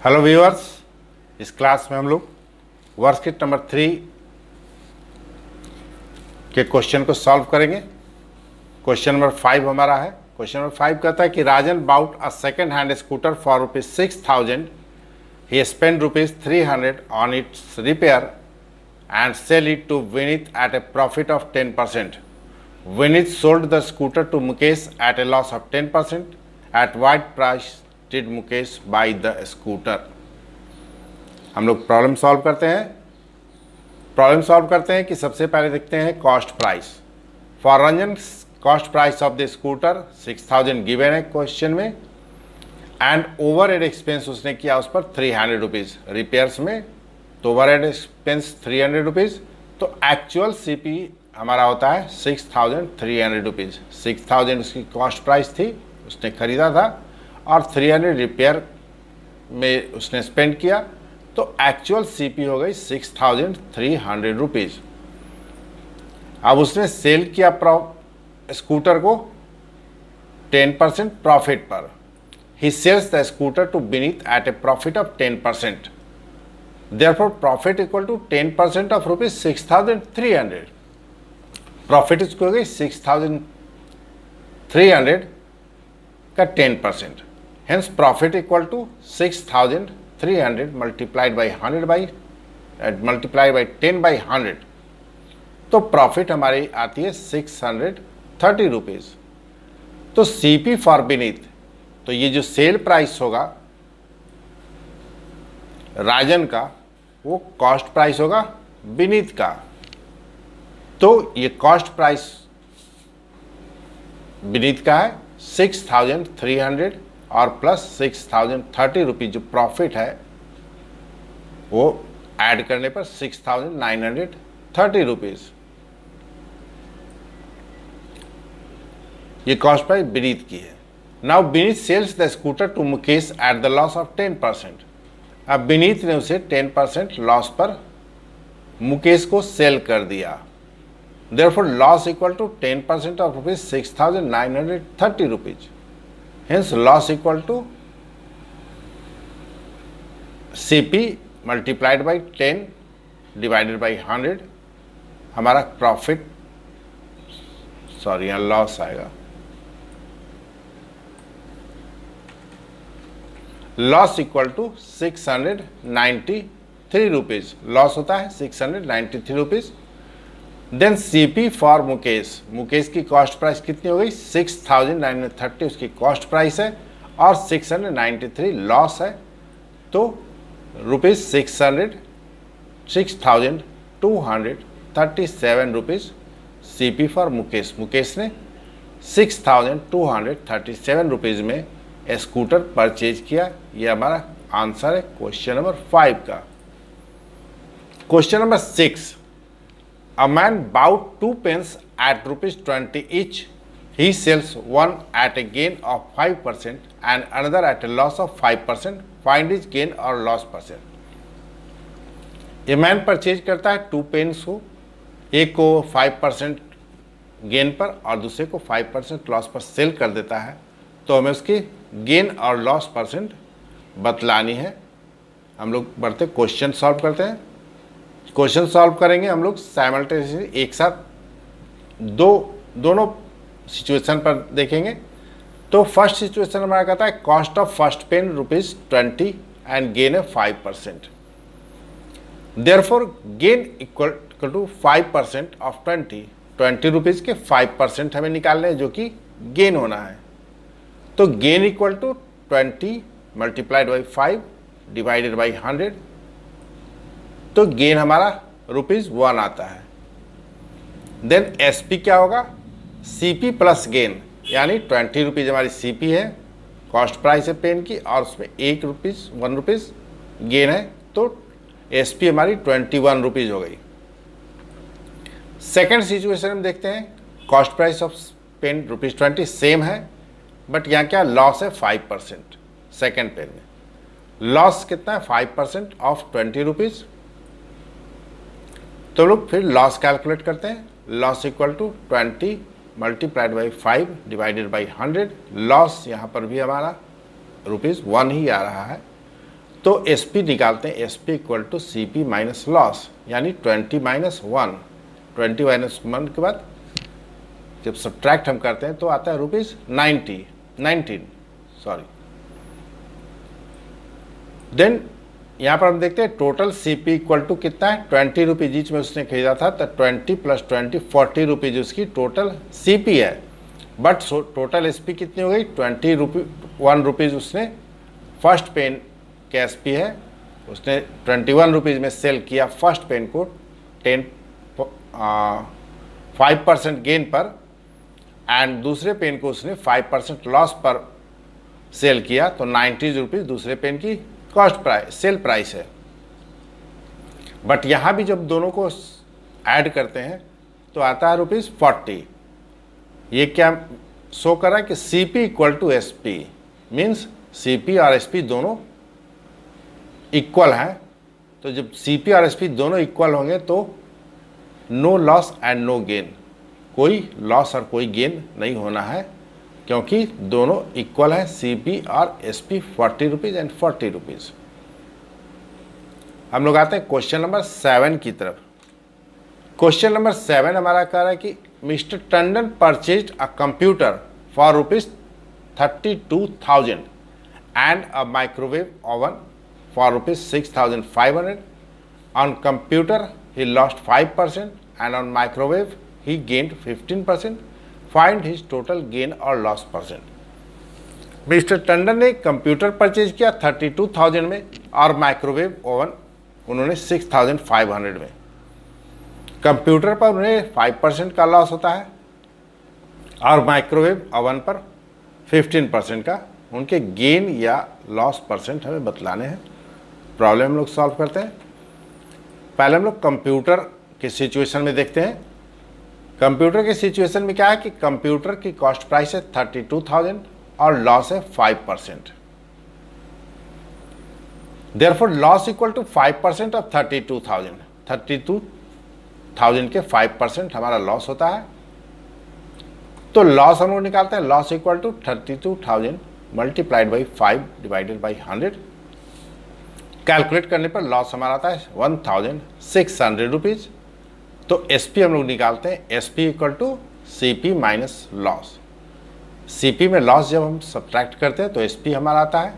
Hello viewers, इस class में हम लोग वर्कशीट नंबर 3 के क्वेश्चन को सॉल्व करेंगे। क्वेश्चन नंबर 5 हमारा है। क्वेश्चन नंबर 5 कहता है कि Rajan bought a second hand scooter for ₹6,000। He spend ₹300 on its repair and sell it to Vinith at a profit of 10%. Vinith sold the scooter to Mukesh at a loss of 10%. At what price did Mukesh buy the scooter? हम लोग problem solve करते हैं कि सबसे पहले देखते हैं cost price. For Ranjan cost price of the scooter 6,000 given है क्वेश्चन में, एंड ओवर हेड एक्सपेंस उसने किया उस पर ₹300 रिपेयर्स में, तो ओवर हेड एक्सपेंस ₹300, तो एक्चुअल सीपी हमारा होता है ₹6,300। 6,000 उसकी कॉस्ट प्राइस थी, उसने खरीदा था, और 300 रिपेयर में उसने स्पेंड किया, तो एक्चुअल सीपी हो गई ₹6,300। अब उसने सेल किया स्कूटर को 10% प्रॉफिट पर। He sells the scooter to Vineet at a profit of 10%। Therefore, profit equal to 10% of ₹6,300. Profit इसको हो गई 6,300 का 10%। Hence profit equal to 6,300 multiplied by 10/100, तो प्रॉफिट हमारी आती है ₹630। तो सीपी फॉर विनीत, तो ये जो सेल प्राइस होगा राजन का, वो कॉस्ट प्राइस होगा विनीत का। तो ये कॉस्ट प्राइस विनीत का है 6,300 और प्लस ₹6,030 जो प्रॉफिट है वो ऐड करने पर ₹6,930। ये कॉस्ट प्राइस विनीत की है। Now Vineet sells the scooter to Mukesh at the loss of 10%। अब विनीत ने उसे 10% लॉस पर मुकेश को सेल कर दिया। Therefore loss equal to 10% of ₹6,930। Hence loss equal to CP multiplied by 10 divided by 100। हमारा प्रॉफिट, यहाँ लॉस आएगा। Loss equal to ₹693। लॉस होता है ₹693। Then CP for Mukesh, Mukesh की कॉस्ट प्राइस कितनी हो गई? 6,930 उसकी कॉस्ट प्राइस है, और 693 लॉस है, तो ₹6,237 सीपी फॉर मुकेश। मुकेश ने ₹6,237 में स्कूटर परचेज किया। यह हमारा आंसर है क्वेश्चन नंबर 5 का। Question number 6, a man bought 2 pens at ₹20 each. He sells one at a gain of 5% and another at a loss of 5%. Find his gain or loss percent. A man purchase करता है 2 pens को, एक को 5% gain पर और दूसरे को 5% loss पर सेल कर देता है, तो हमें उसकी गेन और लॉस परसेंट बतलानी है। हम लोग बढ़ते क्वेश्चन सॉल्व करते हैं। क्वेश्चन सॉल्व करेंगे हम लोग साइमल्टेनियसली एक साथ, दोनों सिचुएशन पर देखेंगे। तो फर्स्ट सिचुएशन हमारा कहता है cost of first pen ₹20 and gain है 5%। Therefore gain equal to 5% of 20 rupees के 5% हमें निकालने हैं, जो कि गेन होना है। तो gain equal to 20 multiplied by 5 divided by 100, तो गेन हमारा ₹1 आता है। देन एसपी क्या होगा? सीपी प्लस गेन, यानी 20 रुपीज़ हमारी सीपी है, कॉस्ट प्राइस है पेन की, और उसमें ₹1 गेन है, तो एसपी हमारी 21 रुपीज़ हो गई। सेकेंड सिचुएशन में देखते हैं, cost price of pen ₹20 same है, बट यहाँ क्या लॉस है 5%। सेकेंड पेन में लॉस कितना है? 5% ऑफ 20 रुपीज़। तो लोग फिर लॉस कैलकुलेट करते हैं। Loss equal to 20 multiplied by 5 divided by 100। Loss यहाँ पर भी हमारा ₹1 ही आ रहा है, तो एस पी निकालते हैं, S P equal to C P minus loss, यानी 20 माइनस 1, 20 माइनस 1 के बाद जब सब्ट्रैक्ट हम करते हैं तो आता है ₹19, सॉरी। देन यहाँ पर हम देखते हैं total C P equal to कितना है, 20 रुपीज़ ईच में उसने खरीदा था, तो 20 प्लस 20 40 रुपीज़ उसकी टोटल सी पी है। बट टोटल एस पी कितनी हो गई, 1 रुपीज़ उसने फर्स्ट पेन के एस पी है, उसने 21 रुपीज़ में सेल किया फर्स्ट पेन को 5% गेन पर, एंड दूसरे पेन को उसने 5% लॉस पर सेल किया, तो 90 रुपीज़ दूसरे पेन की कॉस्ट प्राइस, सेल प्राइस है। बट यहाँ भी जब दोनों को ऐड करते हैं तो आता है ₹40। ये क्या शो कर रहा है कि C P equal to S P, means C P और एस पी दोनों इक्वल हैं। तो जब सी पी और एस पी दोनों इक्वल होंगे तो no loss and no gain, कोई लॉस और कोई गेन नहीं होना है, क्योंकि दोनों इक्वल है, सी पी और S P 40 rupees and 40 rupees. हम लोग आते हैं क्वेश्चन नंबर 7 की तरफ। क्वेश्चन नंबर 7 हमारा कह रहा है कि mister Tandon purchased a computer for ₹32,000 and a microwave oven for ₹6,500। On computer he lost 5% and on microwave he gained 15%. Find his total gain or loss percent. Mister Tandon ने computer purchase किया 32,000 में और microwave oven उन्होंने 6,500 में। Computer पर उन्हें 5% का loss होता है और माइक्रोवेव ओवन पर 15% का। उनके गेन या लॉस परसेंट हमें बतलाने हैं। प्रॉब्लम हम लोग सॉल्व करते हैं। पहले हम लोग कंप्यूटर के सिचुएशन में देखते हैं। कंप्यूटर के सिचुएशन में क्या है कि कंप्यूटर की कॉस्ट प्राइस है 32,000 और लॉस है 5%। Therefore loss equal to 5% of 32,000। 32,000 के 5% हमारा लॉस होता है। तो लॉस हम लोग निकालते हैं, loss equal to 32,000 multiplied by 5 divided by 100। Calculate करने पर लॉस हमारा आता है 1,600 रुपीज़। तो एसपी हम लोग निकालते हैं, SP equal to CP minus loss. CP में लॉस जब हम सब्ट्रैक्ट करते हैं तो एसपी हमारा आता है।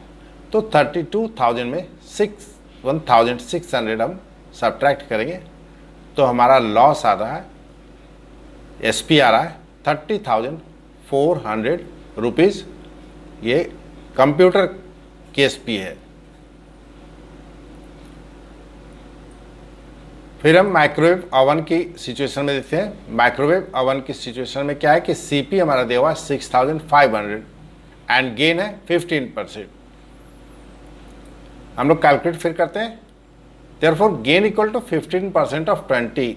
तो 32,000 में 1,600 हम सब्ट्रैक्ट करेंगे तो हमारा लॉस आ रहा है, एसपी आ रहा है 30,400 रुपीज़। ये कंप्यूटर की एसपी है। फिर हम माइक्रोवेव ओवन की सिचुएशन में देखते हैं। माइक्रोवेव ओवन की सिचुएशन में क्या है कि सीपी हमारा दिया हुआ है 6,500 एंड गेन है 15%। हम लोग कैलकुलेट फिर करते हैं। Therefore gain equal to 15% of 20,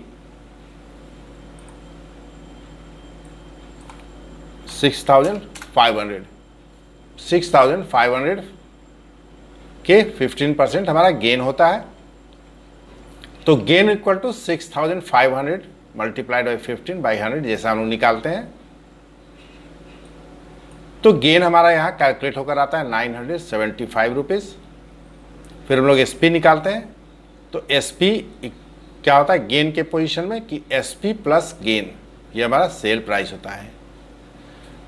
6,500। 6,500 के 15% हमारा गेन होता है। तो gain equal to 6,500 multiplied by 15 by 100 जैसा हम लोग निकालते हैं। तो गेन हमारा यहाँ कैलकुलेट होकर आता है 975 रुपीज़। फिर हम लोग एसपी निकालते हैं। तो एसपी क्या होता है गेन के पोजीशन में कि एसपी प्लस गेन, ये हमारा सेल प्राइस होता है।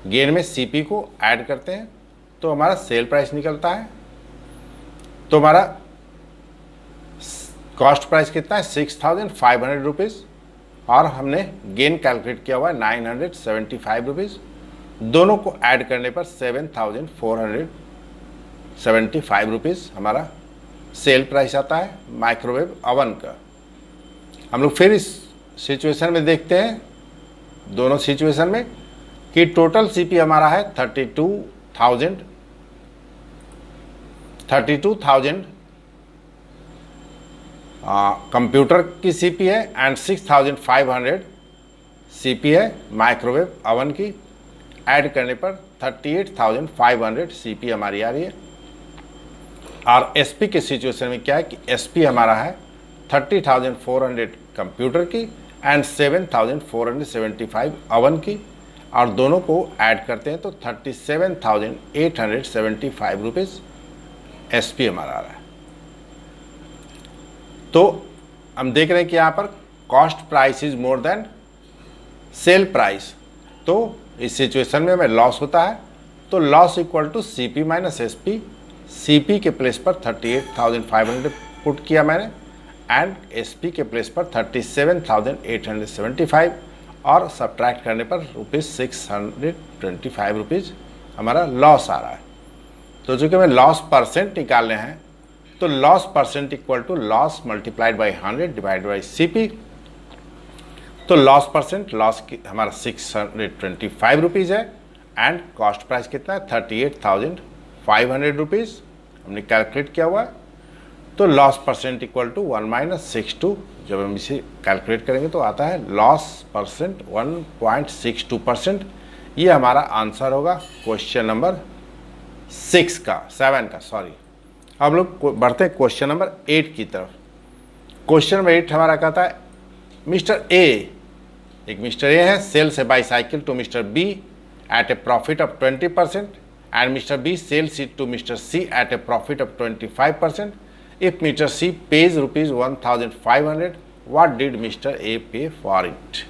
गेन में सीपी को ऐड करते हैं तो हमारा सेल प्राइस निकलता है। तो हमारा कॉस्ट प्राइस कितना है 6,500 रुपीज़ और हमने गेन कैलकुलेट किया हुआ है 975 रुपीज़। दोनों को ऐड करने पर 7,475 रुपीज़ हमारा सेल प्राइस आता है माइक्रोवेव ओवन का। हम लोग फिर इस सिचुएशन में देखते हैं, दोनों सिचुएशन में, कि टोटल सीपी हमारा है 32,000 कंप्यूटर की सीपी है एंड 6,500 सीपी है माइक्रोवेव ओवन की। ऐड करने पर 38,500 सीपी हमारी आ रही है। और एसपी के सिचुएशन में क्या है कि एसपी हमारा है 30,400 कंप्यूटर की एंड 7,475 ओवन की, और दोनों को ऐड करते हैं तो 37,875 रुपीज़ एसपी हमारा आ रहा है। तो हम देख रहे हैं कि यहाँ पर cost price is more than sell price, तो इस सिचुएशन में हमें लॉस होता है। तो loss equal to C P minus S P, C P के प्लेस पर 38,500 पुट किया मैंने एंड एस पी के प्लेस पर 37,875 और सब्ट्रैक्ट करने पर ₹625 हमारा लॉस आ रहा है। तो चूँकि हमें लॉस परसेंट निकालने हैं तो loss percent equal to loss multiplied by 100 divide by C P. तो लॉस परसेंट, लॉस हमारा ₹625 है एंड कॉस्ट प्राइस कितना है 38,500 हमने कैलकुलेट किया हुआ है। तो लॉस परसेंट इक्वल टू 1 - 62, जब हम इसे कैलकुलेट करेंगे तो आता है लॉस परसेंट 1.62%। ये हमारा आंसर होगा क्वेश्चन नंबर 7 का सॉरी। अब लोग बढ़ते हैं क्वेश्चन नंबर 8 की तरफ। क्वेश्चन नंबर 8 हमारा कहता है मिस्टर ए, एक मिस्टर ए है, sells a bicycle to mister B at a profit of 20% and mister B sells it to mister C at a profit of 25%। If mister C pays ₹1,500, what did mister A pay for it.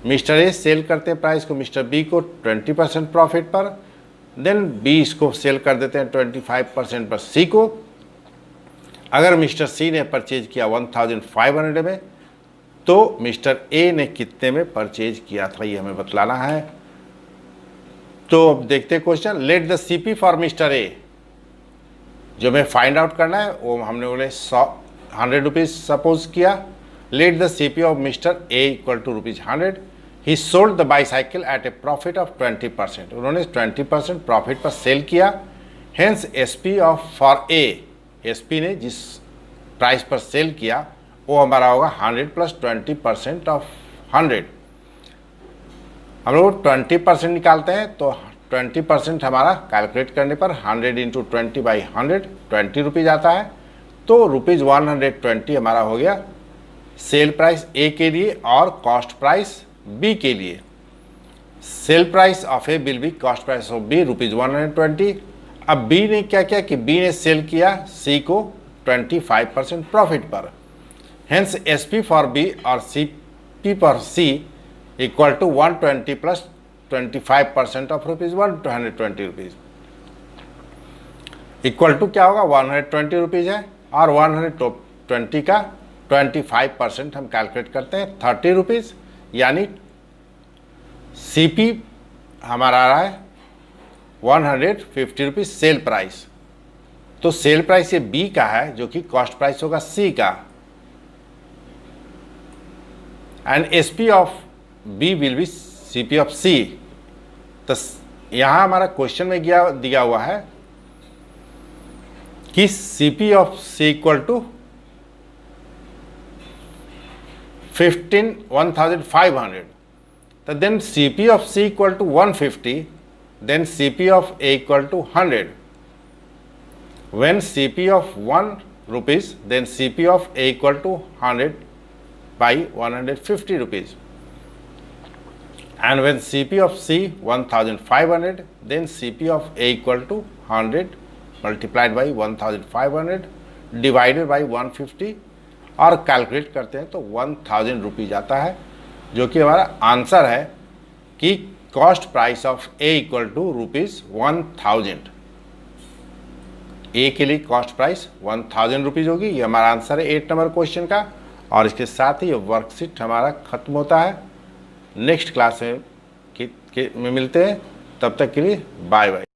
Mister A sell करते हैं price को mister B को 20% profit पर, then B इसको cell कर देते हैं 25% पर सी को। अगर मिस्टर सी ने परचेज किया 1,500 में तो मिस्टर ए ने कितने में परचेज किया था, ये हमें बतलाना है। तो अब देखते हैं question. Late the CP for mister A, जो हमें फाइंड आउट करना है वो हमने बोले ₹100 सपोज किया। Let the CP of mister A equal to ₹100। He sold the bicycle at a profit of 20%, उन्होंने 20% प्रॉफिट पर सेल किया। Hence S P of for A, S P ने जिस प्राइस पर सेल किया वो हमारा होगा 100 + 20% ऑफ 100। हम लोग 20% निकालते हैं तो 20% हमारा कैलकुलेट करने पर 100 × 20/100 ₹20 आता है। तो ₹120 हमारा हो गया सेल प्राइस ए के लिए और कॉस्ट प्राइस बी के लिए। Sell price of A will be cost price of B ₹120। अब बी ने क्या किया कि बी ने सेल किया सी को 25% प्रॉफिट पर। Hence S P for B और C P for C equal to 120 + 25% of ₹120 equal to क्या होगा ₹120 है और 120 का 25% हम कैलकुलेट करते हैं ₹30, यानी सी पी हमारा आ रहा है ₹150 सेल प्राइस। तो सेल प्राइस ये बी का है जो कि कॉस्ट प्राइस होगा सी का and S P of B will be C P of C. तो यहाँ हमारा क्वेश्चन में दिया हुआ है कि C P of C equal to 1,500। तो then C P of C equal to 150, then C P of A equal to 100। When CP of ₹1, then CP of A equal to 100 by ₹150. And when CP of C 1,500, then CP of A equal to 100 multiplied by 1,500 divided by 150 और calculate करते हैं तो ₹1,000 आता है, जो कि हमारा answer है कि cost price of A equal to ₹1,000। A के लिए कॉस्ट प्राइस ₹1,000 होगी। ये हमारा आंसर है 8 नंबर क्वेश्चन का। और इसके साथ ही ये वर्कशीट हमारा खत्म होता है। नेक्स्ट क्लास में मिलते हैं, तब तक के लिए बाय बाय।